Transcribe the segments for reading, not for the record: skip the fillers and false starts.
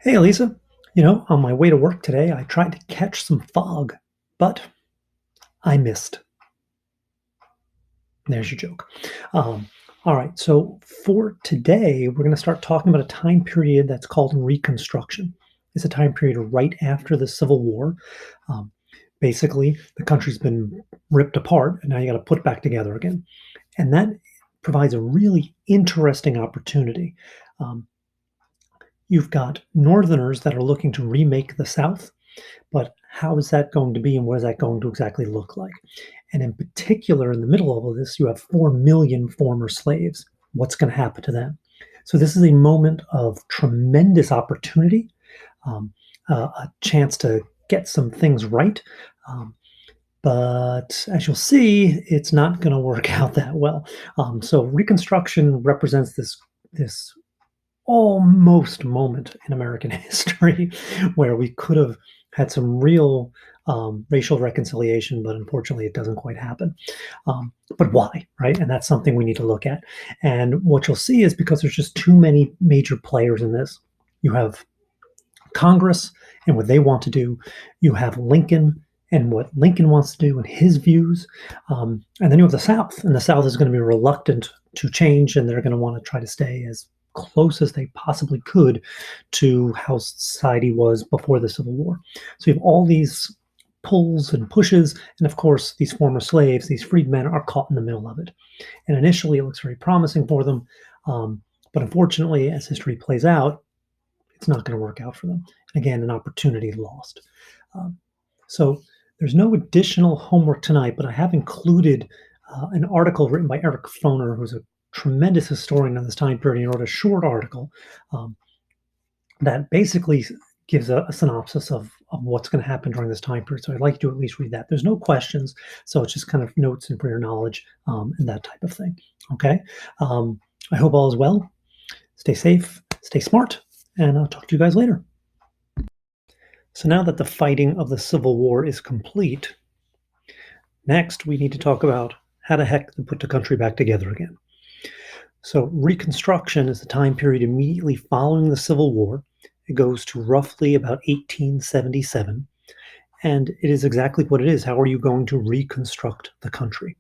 Hey, Lisa. On my way to work today, I tried to catch some fog, but I missed. There's your joke. Um, all right, so for today, we're going to start talking about a time period that's called Reconstruction. It's a time period right after the Civil War. Um, Basically, the country's been ripped apart, and now you got to put it back together again. And that provides a really interesting opportunity. Um, you've got Northerners that are looking to remake the South. But how is that going to be, and what is that going to exactly look like? And in particular, in the middle of all this, you have 4 million former slaves. What's going to happen to them? So this is a moment of tremendous opportunity, a chance to get some things right. Um, but as you'll see, it's not going to work out that well. So Reconstruction represents this almost moment in American history where we could have had some real racial reconciliation, but unfortunately, it doesn't quite happen. But why, right? And that's something we need to look at. And what you'll see is because there's just too many major players in this. You have Congress and what they want to do. You have Lincoln and what Lincoln wants to do and his views. And then you have the South, and the South is going to be reluctant to change, and they're going to want to try to stay as close as they possibly could to how society was before the Civil War. So you have all these pulls and pushes, and of course, these former slaves, these freedmen, are caught in the middle of it. And initially, it looks very promising for them, but unfortunately, as history plays out, it's not going to work out for them. And again, an opportunity lost. Um, so there's no additional homework tonight, but I have included an article written by Eric Foner, who's a tremendous historian of this time period. He wrote a short article um, that basically gives a synopsis of what's going to happen during this time period. So I'd like you to at least read that. There's no questions, so it's just kind of notes and for your knowledge and that type of thing. Okay. I hope all is well. Stay safe, stay smart, and I'll talk to you guys later. So now that the fighting of the Civil War is complete, next we need to talk about how the heck to put the country back together again. So Reconstruction is the time period immediately following the Civil War. It goes to roughly about 1877, and it is exactly what it is. How are you going to reconstruct the country?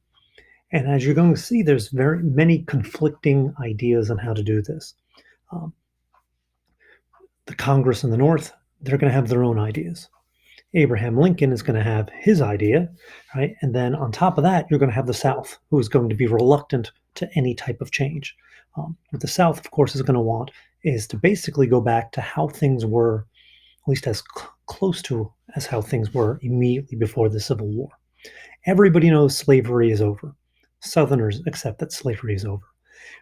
And as you're going to see, there's very many conflicting ideas on how to do this. Um, the Congress in the North, they're going to have their own ideas. Abraham Lincoln is going to have his idea, right? And then on top of that, you're going to have the South, who is going to be reluctant to any type of change. What the South, of course, is going to want is to basically go back to how things were, at least as close to as how things were immediately before the Civil War. Everybody knows slavery is over. Southerners accept that slavery is over.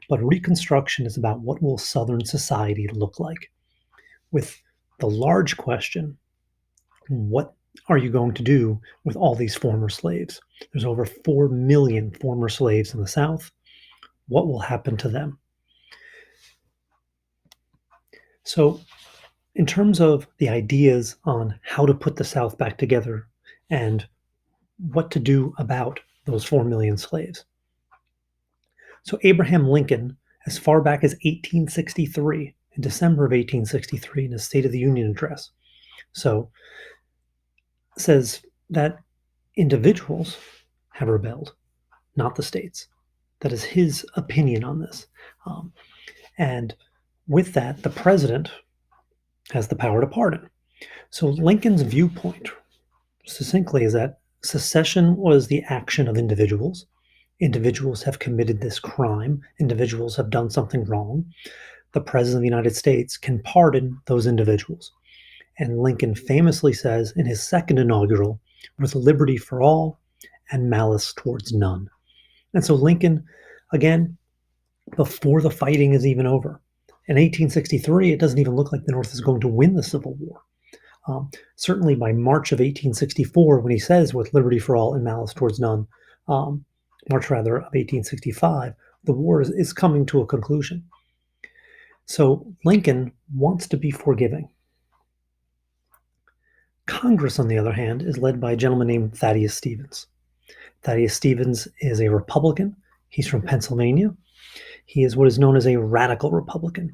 But Reconstruction is about what will Southern society look like, with the large question: what are you going to do with all these former slaves? There's over 4 million former slaves in the South. What will happen to them? So, in terms of the ideas on how to put the South back together and what to do about those 4 million slaves. So, Abraham Lincoln, as far back as 1863, in December of 1863, in his State of the Union address, says that individuals have rebelled, not the states. That is his opinion on this. And with that, the president has the power to pardon. So Lincoln's viewpoint, succinctly, is that secession was the action of individuals. Individuals have committed this crime. Individuals have done something wrong. The president of the United States can pardon those individuals. And Lincoln famously says in his second inaugural, with liberty for all and malice towards none. And so Lincoln, again, before the fighting is even over. In 1863, it doesn't even look like the North is going to win the Civil War. Certainly by March of 1864, when he says with liberty for all and malice towards none, March rather of 1865, the war is coming to a conclusion. So Lincoln wants to be forgiving. Congress, on the other hand, is led by a gentleman named Thaddeus Stevens. Thaddeus Stevens is a Republican. He's from Pennsylvania. He is what is known as a radical Republican.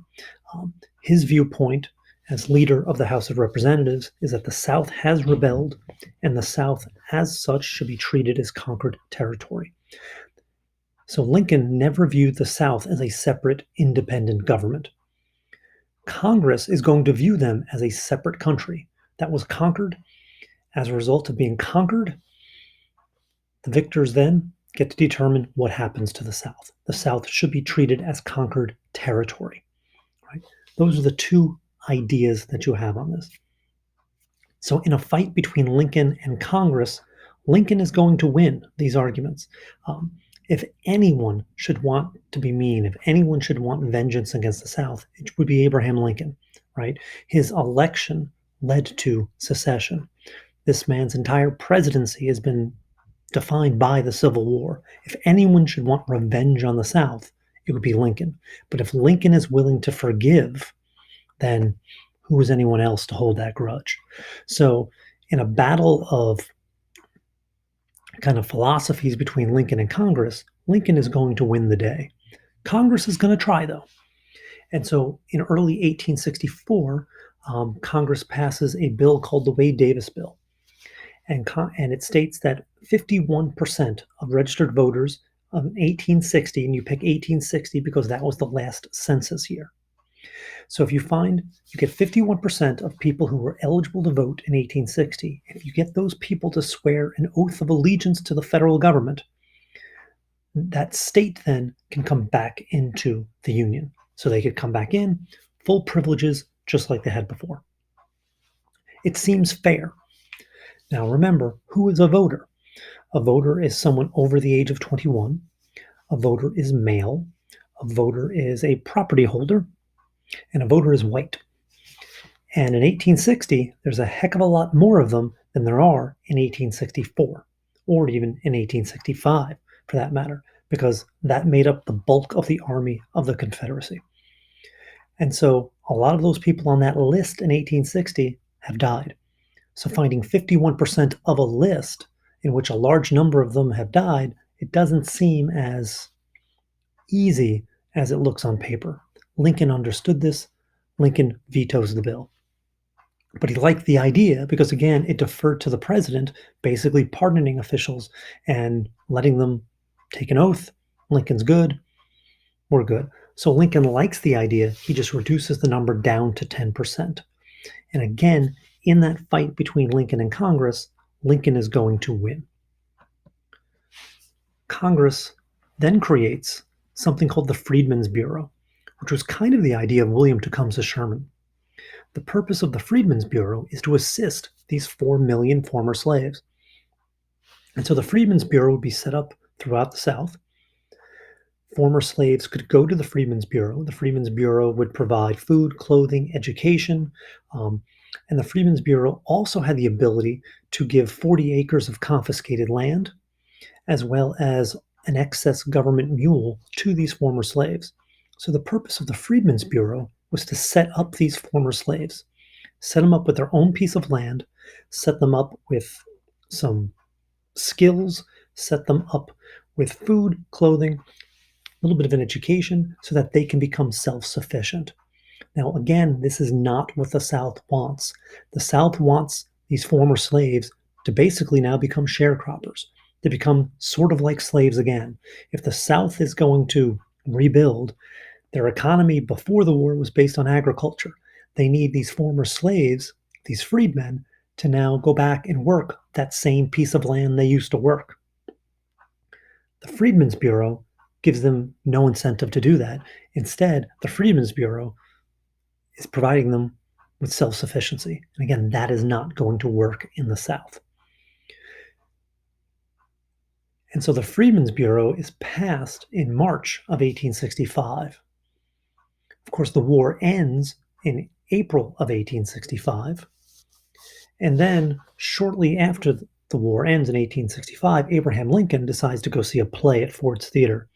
His viewpoint, as leader of the House of Representatives is that the South has rebelled, and the South, as such, should be treated as conquered territory. So Lincoln never viewed the South as a separate, independent government. Congress is going to view them as a separate country that was conquered. As a result of being conquered, the victors then get to determine what happens to the South. The South should be treated as conquered territory. Right? Those are the two ideas that you have on this. So, in a fight between Lincoln and Congress, Lincoln is going to win these arguments. Um, if anyone should want to be mean, if anyone should want vengeance against the South, it would be Abraham Lincoln, right? His election led to secession. This man's entire presidency has been defined by the Civil War. If anyone should want revenge on the South, it would be Lincoln. But if Lincoln is willing to forgive, then who is anyone else to hold that grudge? So, in a battle of kind of philosophies between Lincoln and Congress, Lincoln is going to win the day. Congress is going to try, though. And so, in early 1864, Congress passes a bill called the Wade-Davis Bill. And it states that 51% of registered voters of 1860, and you pick 1860 because that was the last census year. So if you get 51% of people who were eligible to vote in 1860, if you get those people to swear an oath of allegiance to the federal government, that state then can come back into the Union. So they could come back in, full privileges, just like they had before. It seems fair. Now remember, who is a voter? A voter is someone over the age of 21. A voter is male. A voter is a property holder. And a voter is white. And in 1860, there's a heck of a lot more of them than there are in 1864, or even in 1865, for that matter, because that made up the bulk of the Army of the Confederacy. And so a lot of those people on that list in 1860 have died. So finding 51% of a list in which a large number of them have died, it doesn't seem as easy as it looks on paper. Lincoln understood this. Lincoln vetoes the bill. But he liked the idea because, again, it deferred to the president, basically pardoning officials and letting them take an oath. Lincoln's good. We're good. So Lincoln likes the idea. He just reduces the number down to 10%. And again, in that fight between Lincoln and Congress, Lincoln is going to win. Congress then creates something called the Freedmen's Bureau, which was kind of the idea of William Tecumseh Sherman. The purpose of the Freedmen's Bureau is to assist these 4 million former slaves. And so the Freedmen's Bureau would be set up throughout the South. Former slaves could go to the Freedmen's Bureau. The Freedmen's Bureau would provide food, clothing, education. And the Freedmen's Bureau also had the ability to give 40 acres of confiscated land, as well as an excess government mule to these former slaves. So the purpose of the Freedmen's Bureau was to set up these former slaves, set them up with their own piece of land, set them up with some skills, set them up with food, clothing, a little bit of an education so that they can become self-sufficient. Now, again, this is not what the South wants. The South wants these former slaves to basically now become sharecroppers, to become sort of like slaves again. If the South is going to rebuild, their economy before the war was based on agriculture. They need these former slaves, these freedmen, to now go back and work that same piece of land they used to work. The Freedmen's Bureau gives them no incentive to do that. Instead, the Freedmen's Bureau is providing them with self-sufficiency. And again, that is not going to work in the South. And so the Freedmen's Bureau is passed in March of 1865. Of course, the war ends in April of 1865. And then shortly after the war ends in 1865, Abraham Lincoln decides to go see a play at Ford's Theater.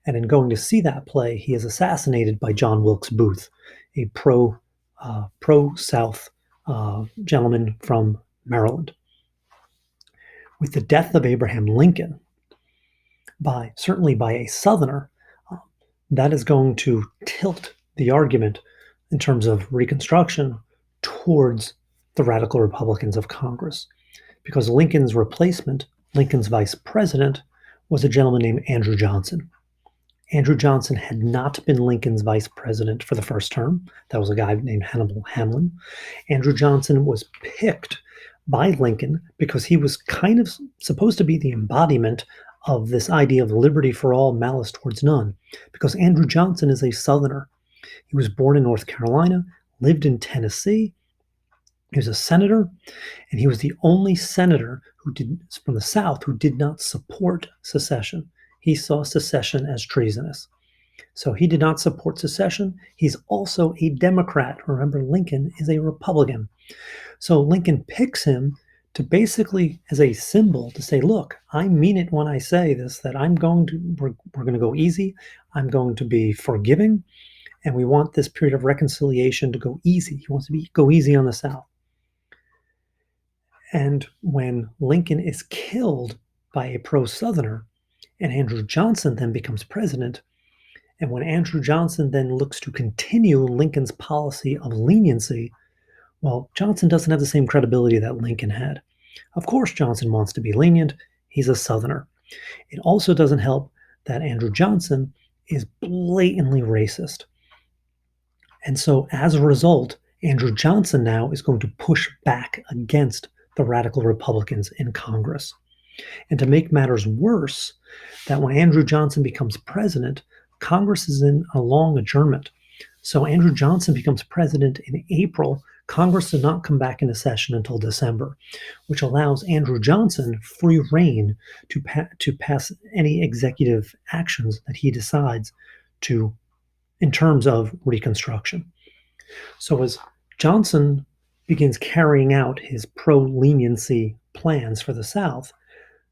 And in going to see that play, he is assassinated by John Wilkes Booth, a pro-South gentleman from Maryland. With the death of Abraham Lincoln, certainly by a Southerner, that is going to tilt the argument in terms of Reconstruction towards the radical Republicans of Congress because Lincoln's replacement, Lincoln's vice president, was a gentleman named Andrew Johnson. Andrew Johnson had not been Lincoln's vice president for the first term. That was a guy named Hannibal Hamlin. Andrew Johnson was picked by Lincoln because he was kind of supposed to be the embodiment of this idea of liberty for all, malice towards none, because Andrew Johnson is a Southerner. He was born in North Carolina, lived in Tennessee. He was a senator, and he was the only senator from the South who did not support secession. He saw secession as treasonous. So he did not support secession. He's also a Democrat. Remember, Lincoln is a Republican. So Lincoln picks him to basically as a symbol to say, look, I mean it when I say this, that we're going to go easy. I'm going to be forgiving. And we want this period of reconciliation to go easy. He wants to go easy on the South. And when Lincoln is killed by a pro-Southerner, and Andrew Johnson then becomes president, and when Andrew Johnson then looks to continue Lincoln's policy of leniency, well, Johnson doesn't have the same credibility that Lincoln had. Of course, Johnson wants to be lenient. He's a Southerner. It also doesn't help that Andrew Johnson is blatantly racist. And so as a result, Andrew Johnson now is going to push back against the radical Republicans in Congress. And to make matters worse, that when Andrew Johnson becomes president, Congress is in a long adjournment. So Andrew Johnson becomes president in April. Congress does not come back into session until December, which allows Andrew Johnson free rein to pass any executive actions that he decides to in terms of Reconstruction. So as Johnson begins carrying out his pro-leniency plans for the South,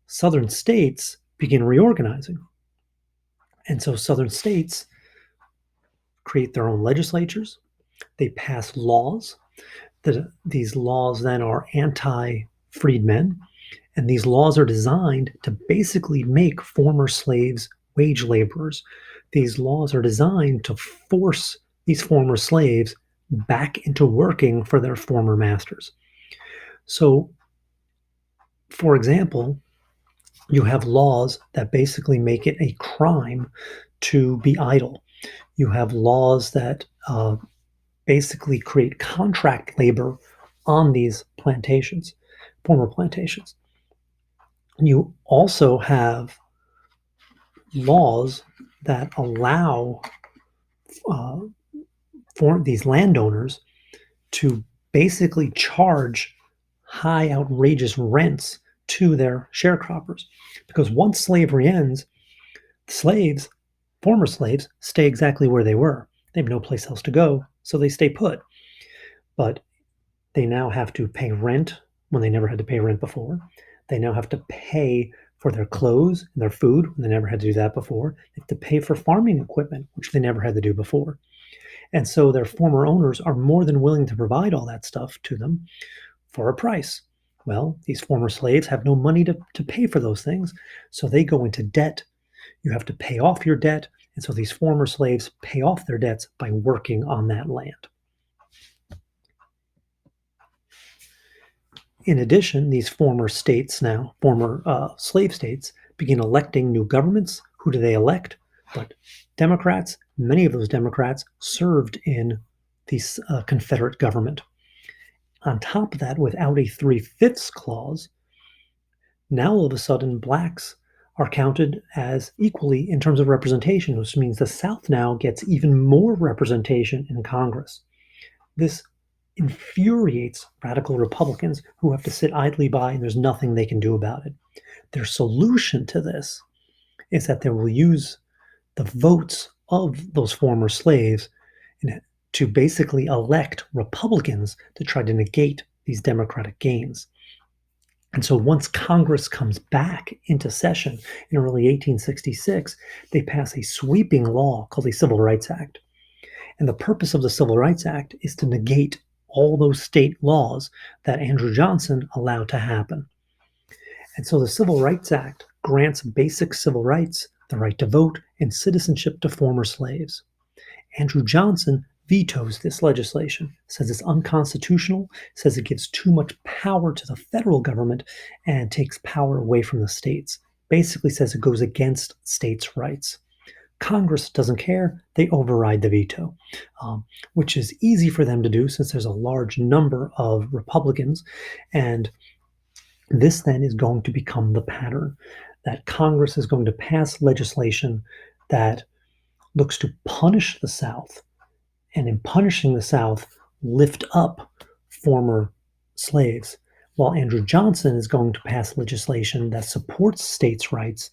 Southern states begin reorganizing. And so Southern states create their own legislatures. They pass laws. These laws then are anti-freedmen. And these laws are designed to basically make former slaves wage laborers. These laws are designed to force these former slaves back into working for their former masters. So, for example, you have laws that basically make it a crime to be idle. You have laws that basically create contract labor on these plantations, former plantations. You also have laws that allow for these landowners to basically charge high, outrageous rents to their sharecroppers. Because once slavery ends, slaves, former slaves, stay exactly where they were. They have no place else to go, so they stay put. But they now have to pay rent when they never had to pay rent before. They now have to pay for their clothes and their food when they never had to do that before. They have to pay for farming equipment, which they never had to do before. And so their former owners are more than willing to provide all that stuff to them for a price. Well, these former slaves have no money to pay for those things, so they go into debt. You have to pay off your debt, and so these former slaves pay off their debts by working on that land. In addition, these former states now, former slave states, begin electing new governments. Who do they elect? But Democrats. Many of those Democrats served in the Confederate government. On top of that, without a 3/5 clause, now all of a sudden blacks are counted as equally in terms of representation, which means the South now gets even more representation in Congress. This infuriates radical Republicans who have to sit idly by and there's nothing they can do about it. Their solution to this is that they will use the votes of those former slaves to basically elect Republicans to try to negate these Democratic gains. And so once Congress comes back into session in early 1866, they pass a sweeping law called the Civil Rights Act. And the purpose of the Civil Rights Act is to negate all those state laws that Andrew Johnson allowed to happen. And so the Civil Rights Act grants basic civil rights, the right to vote, and citizenship to former slaves. Andrew Johnson vetoes this legislation, says it's unconstitutional, says it gives too much power to the federal government and takes power away from the states. Basically says it goes against states' rights. Congress doesn't care. They override the veto, which is easy for them to do since there's a large number of Republicans. And this then is going to become the pattern that Congress is going to pass legislation that looks to punish the South, and in punishing the South, lift up former slaves, while Andrew Johnson is going to pass legislation that supports states' rights.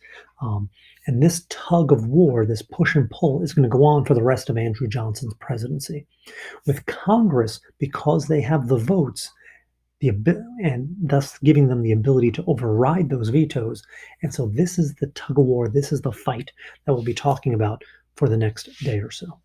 And this tug of war, this push and pull, is going to go on for the rest of Andrew Johnson's presidency. With Congress, because they have the votes, and thus giving them the ability to override those vetoes. And so this is the tug of war, this is the fight that we'll be talking about for the next day or so.